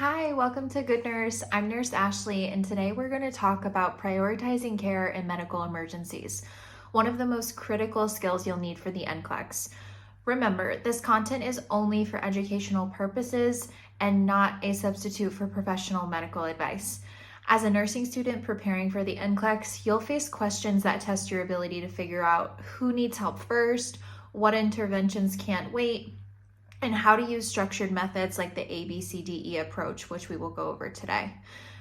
Hi, welcome to Good Nurse. I'm Nurse Ashley, and today we're going to talk about prioritizing care in medical emergencies, one of the most critical skills you'll need for the NCLEX. Remember, this content is only for educational purposes and not a substitute for professional medical advice. As a nursing student preparing for the NCLEX, you'll face questions that test your ability to figure out who needs help first, what interventions can't wait, and how to use structured methods like the ABCDE approach, which we will go over today.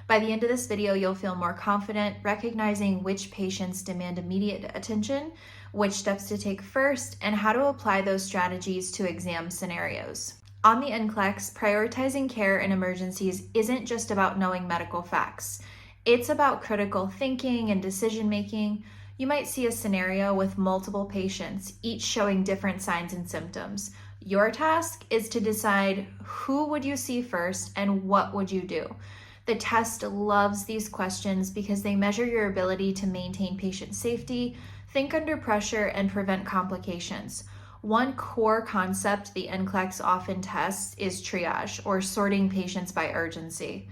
By the end of this video, you'll feel more confident recognizing which patients demand immediate attention, which steps to take first, and how to apply those strategies to exam scenarios. On the NCLEX, prioritizing care in emergencies isn't just about knowing medical facts. It's about critical thinking and decision making. You might see a scenario with multiple patients, each showing different signs and symptoms. Your task is to decide who would you see first and what would you do. The test loves these questions because they measure your ability to maintain patient safety, think under pressure, and prevent complications. One core concept the NCLEX often tests is triage, or sorting patients by urgency.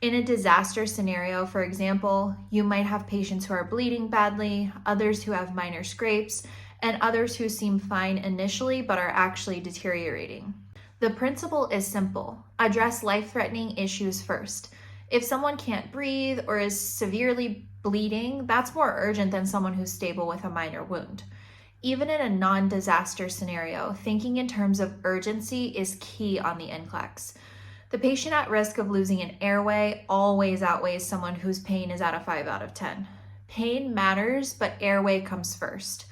In a disaster scenario, for example, you might have patients who are bleeding badly, others who have minor scrapes, and others who seem fine initially but are actually deteriorating. The principle is simple. Address life-threatening issues first. If someone can't breathe or is severely bleeding, that's more urgent than someone who's stable with a minor wound. Even in a non-disaster scenario, thinking in terms of urgency is key on the NCLEX. The patient at risk of losing an airway always outweighs someone whose pain is at a 5 out of 10. Pain matters, but airway comes first.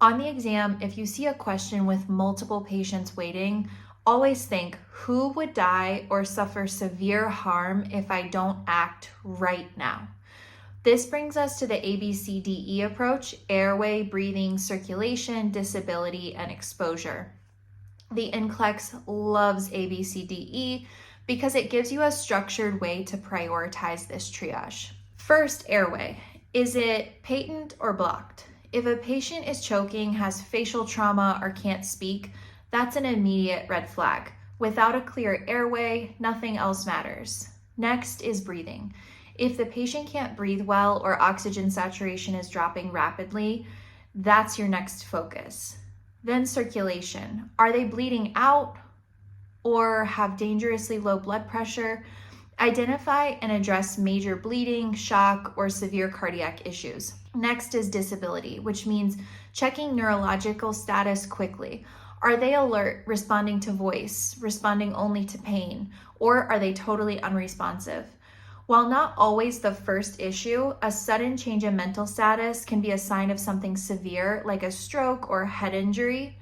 On the exam, if you see a question with multiple patients waiting, always think, who would die or suffer severe harm if I don't act right now? This brings us to the ABCDE approach: airway, breathing, circulation, disability, and exposure. The NCLEX loves ABCDE because it gives you a structured way to prioritize this triage. First, airway. Is it patent or blocked? If a patient is choking, has facial trauma, or can't speak, that's an immediate red flag. Without a clear airway, nothing else matters. Next is breathing. If the patient can't breathe well or oxygen saturation is dropping rapidly, that's your next focus. Then circulation. Are they bleeding out or have dangerously low blood pressure? Identify and address major bleeding, shock, or severe cardiac issues. Next is disability, which means checking neurological status quickly. Are they alert, responding to voice, responding only to pain, or are they totally unresponsive? While not always the first issue, a sudden change in mental status can be a sign of something severe like a stroke or head injury.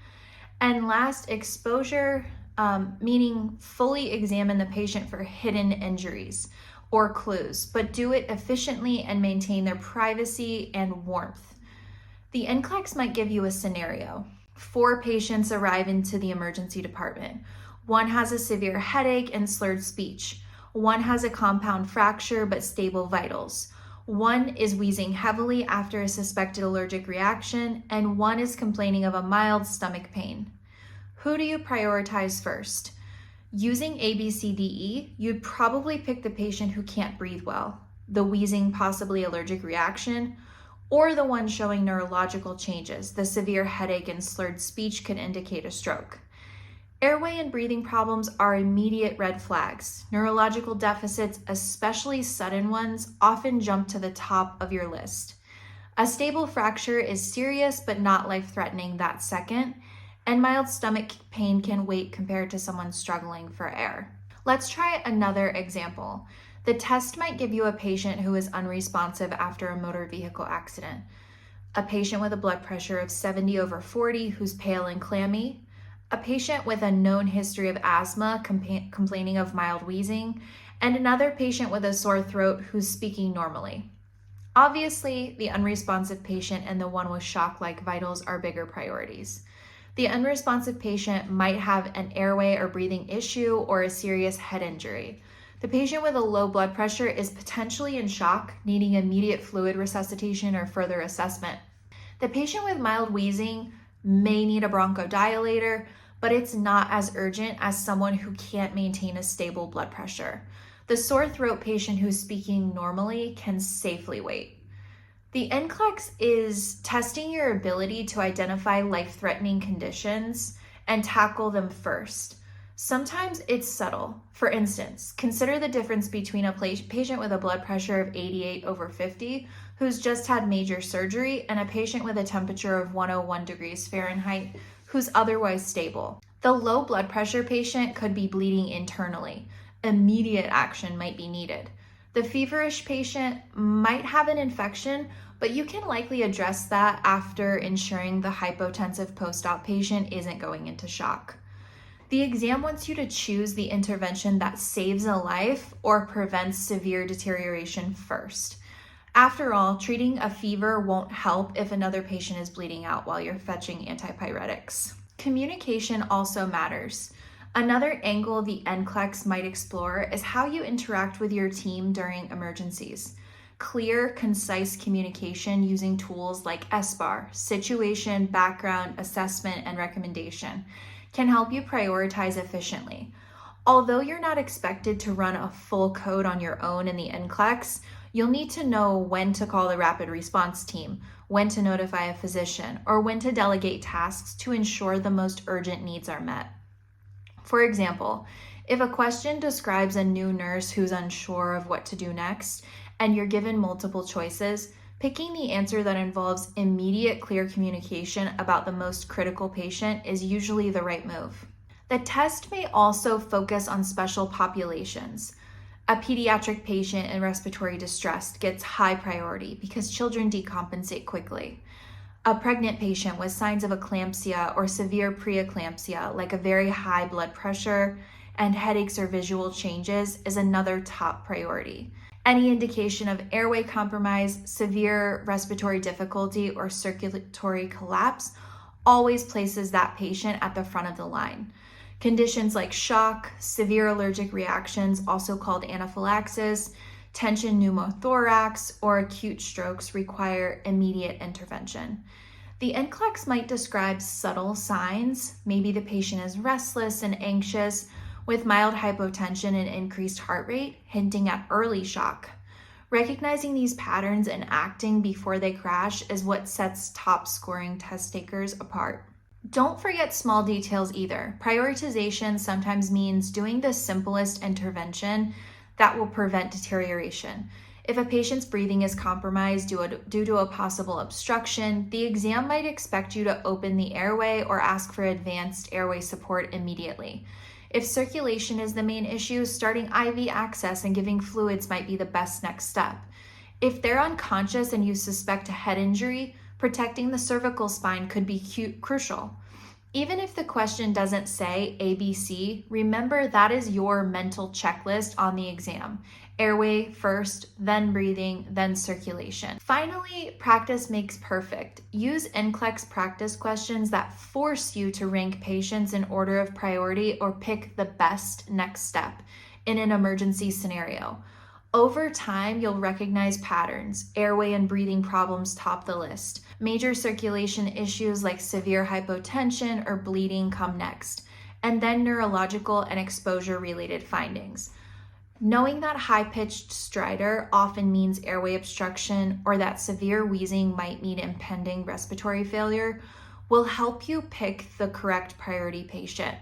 And last, exposure, meaning fully examine the patient for hidden injuries or clues, but do it efficiently and maintain their privacy and warmth. The NCLEX might give you a scenario. 4 patients arrive into the emergency department. One has a severe headache and slurred speech. One has a compound fracture but stable vitals. One is wheezing heavily after a suspected allergic reaction, and one is complaining of a mild stomach pain. Who do you prioritize first? Using ABCDE, you'd probably pick the patient who can't breathe well, the wheezing, possibly allergic reaction, or the one showing neurological changes. The severe headache and slurred speech could indicate a stroke. Airway and breathing problems are immediate red flags. Neurological deficits, especially sudden ones, often jump to the top of your list. A stable fracture is serious but not life-threatening that second, and mild stomach pain can wait compared to someone struggling for air. Let's try another example. The test might give you a patient who is unresponsive after a motor vehicle accident, a patient with a blood pressure of 70/40 who's pale and clammy, a patient with a known history of asthma complaining of mild wheezing, and another patient with a sore throat who's speaking normally. Obviously, the unresponsive patient and the one with shock-like vitals are bigger priorities. The unresponsive patient might have an airway or breathing issue or a serious head injury. The patient with a low blood pressure is potentially in shock, needing immediate fluid resuscitation or further assessment. The patient with mild wheezing may need a bronchodilator, but it's not as urgent as someone who can't maintain a stable blood pressure. The sore throat patient who's speaking normally can safely wait. The NCLEX is testing your ability to identify life-threatening conditions and tackle them first. Sometimes it's subtle. For instance, consider the difference between a patient with a blood pressure of 88/50 who's just had major surgery and a patient with a temperature of 101 degrees Fahrenheit who's otherwise stable. The low blood pressure patient could be bleeding internally. Immediate action might be needed. The feverish patient might have an infection, but you can likely address that after ensuring the hypotensive post-op patient isn't going into shock. The exam wants you to choose the intervention that saves a life or prevents severe deterioration first. After all, treating a fever won't help if another patient is bleeding out while you're fetching antipyretics. Communication also matters. Another angle the NCLEX might explore is how you interact with your team during emergencies. Clear, concise communication using tools like SBAR, situation, background, assessment, and recommendation, can help you prioritize efficiently. Although you're not expected to run a full code on your own in the NCLEX, you'll need to know when to call the rapid response team, when to notify a physician, or when to delegate tasks to ensure the most urgent needs are met. For example, if a question describes a new nurse who's unsure of what to do next, and you're given multiple choices, picking the answer that involves immediate, clear communication about the most critical patient is usually the right move. The test may also focus on special populations. A pediatric patient in respiratory distress gets high priority because children decompensate quickly. A pregnant patient with signs of eclampsia or severe preeclampsia, like a very high blood pressure and headaches or visual changes, is another top priority. Any indication of airway compromise, severe respiratory difficulty, or circulatory collapse always places that patient at the front of the line. Conditions like shock, severe allergic reactions, also called anaphylaxis, tension pneumothorax, or acute strokes require immediate intervention. The NCLEX might describe subtle signs. Maybe the patient is restless and anxious with mild hypotension and increased heart rate, hinting at early shock. Recognizing these patterns and acting before they crash is what sets top scoring test takers apart. Don't forget small details either. Prioritization sometimes means doing the simplest intervention that will prevent deterioration. If a patient's breathing is compromised due to a possible obstruction, the exam might expect you to open the airway or ask for advanced airway support immediately. If circulation is the main issue, starting IV access and giving fluids might be the best next step. If they're unconscious and you suspect a head injury, protecting the cervical spine could be crucial. Even if the question doesn't say ABC, remember that is your mental checklist on the exam. Airway first, then breathing, then circulation. Finally, practice makes perfect. Use NCLEX practice questions that force you to rank patients in order of priority or pick the best next step in an emergency scenario. Over time, you'll recognize patterns. Airway and breathing problems top the list. Major circulation issues like severe hypotension or bleeding come next, and then neurological and exposure-related findings. Knowing that high-pitched stridor often means airway obstruction or that severe wheezing might mean impending respiratory failure will help you pick the correct priority patient.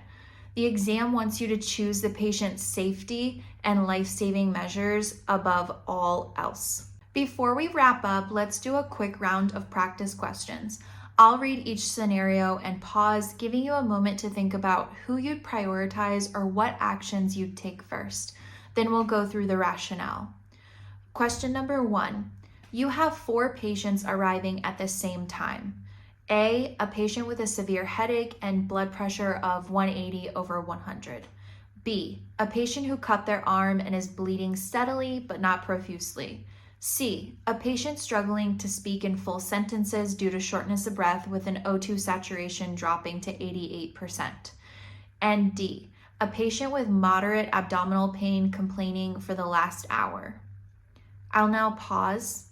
The exam wants you to choose the patient's safety and life-saving measures above all else. Before we wrap up, let's do a quick round of practice questions. I'll read each scenario and pause, giving you a moment to think about who you'd prioritize or what actions you'd take first. Then we'll go through the rationale. Question number 1. You have 4 patients arriving at the same time. A patient with a severe headache and blood pressure of 180/100. B, a patient who cut their arm and is bleeding steadily but not profusely. C, a patient struggling to speak in full sentences due to shortness of breath with an O2 saturation dropping to 88%. And D, a patient with moderate abdominal pain complaining for the last hour. I'll now pause.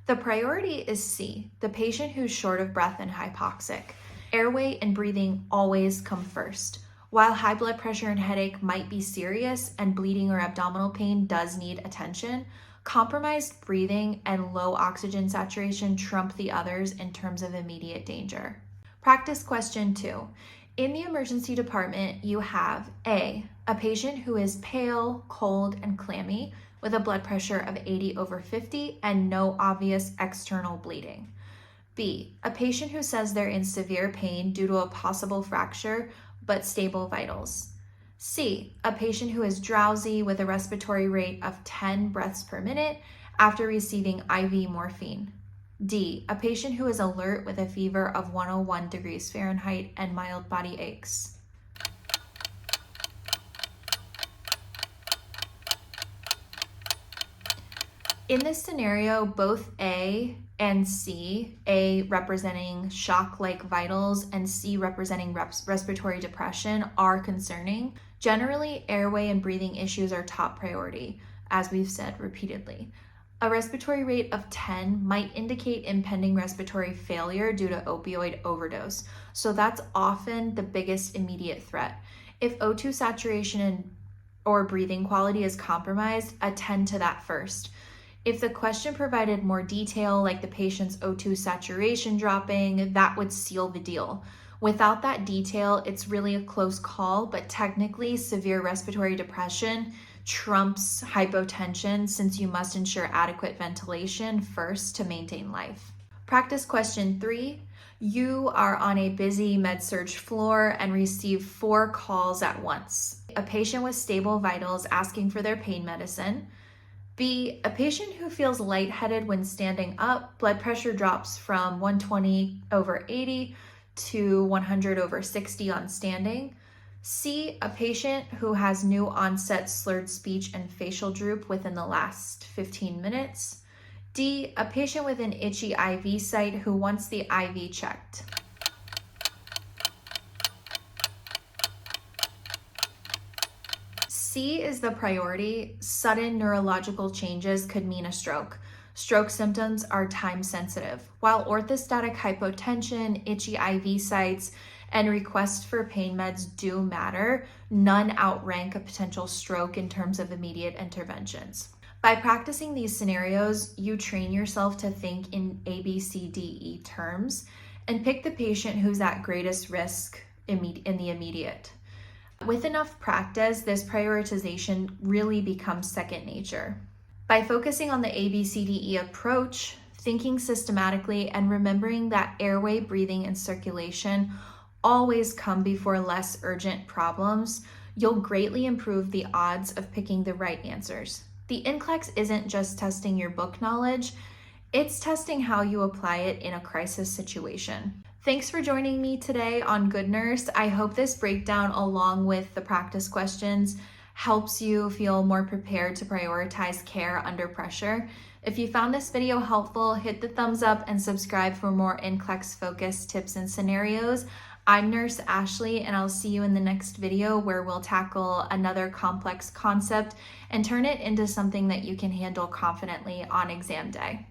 The priority is C, the patient who's short of breath and hypoxic. Airway and breathing always come first. While high blood pressure and headache might be serious and bleeding or abdominal pain does need attention, compromised breathing and low oxygen saturation trump the others in terms of immediate danger. Practice question 2. In the emergency department, you have A, a patient who is pale, cold, and clammy with a blood pressure of 80/50 and no obvious external bleeding. B, a patient who says they're in severe pain due to a possible fracture but stable vitals. C, a patient who is drowsy with a respiratory rate of 10 breaths per minute after receiving IV morphine. D, a patient who is alert with a fever of 101 degrees Fahrenheit and mild body aches. In this scenario, both A and C, A representing shock-like vitals and C representing respiratory depression, are concerning. Generally, airway and breathing issues are top priority, as we've said repeatedly. A respiratory rate of 10 might indicate impending respiratory failure due to opioid overdose, so that's often the biggest immediate threat. If O2 saturation or breathing quality is compromised, attend to that first. If the question provided more detail, like the patient's O2 saturation dropping, that would seal the deal. Without that detail, it's really a close call, but technically severe respiratory depression trumps hypotension since you must ensure adequate ventilation first to maintain life. Practice question 3. You are on a busy med-surg floor and receive 4 calls at once. A patient with stable vitals asking for their pain medicine. B, a patient who feels lightheaded when standing up, blood pressure drops from 120/80 to 100/60 on standing. C, a patient who has new onset slurred speech and facial droop within the last 15 minutes. D, a patient with an itchy IV site who wants the IV checked. C is the priority. Sudden neurological changes could mean a stroke. Stroke symptoms are time sensitive. While orthostatic hypotension, itchy IV sites, and requests for pain meds do matter, none outrank a potential stroke in terms of immediate interventions. By practicing these scenarios, you train yourself to think in ABCDE terms and pick the patient who's at greatest risk in the immediate. With enough practice, this prioritization really becomes second nature. By focusing on the ABCDE approach, thinking systematically, and remembering that airway, breathing, and circulation always come before less urgent problems, you'll greatly improve the odds of picking the right answers. The NCLEX isn't just testing your book knowledge, it's testing how you apply it in a crisis situation. Thanks for joining me today on Good Nurse. I hope this breakdown, along with the practice questions, helps you feel more prepared to prioritize care under pressure. If you found this video helpful, hit the thumbs up and subscribe for more NCLEX focused tips and scenarios. I'm Nurse Ashley, and I'll see you in the next video where we'll tackle another complex concept and turn it into something that you can handle confidently on exam day.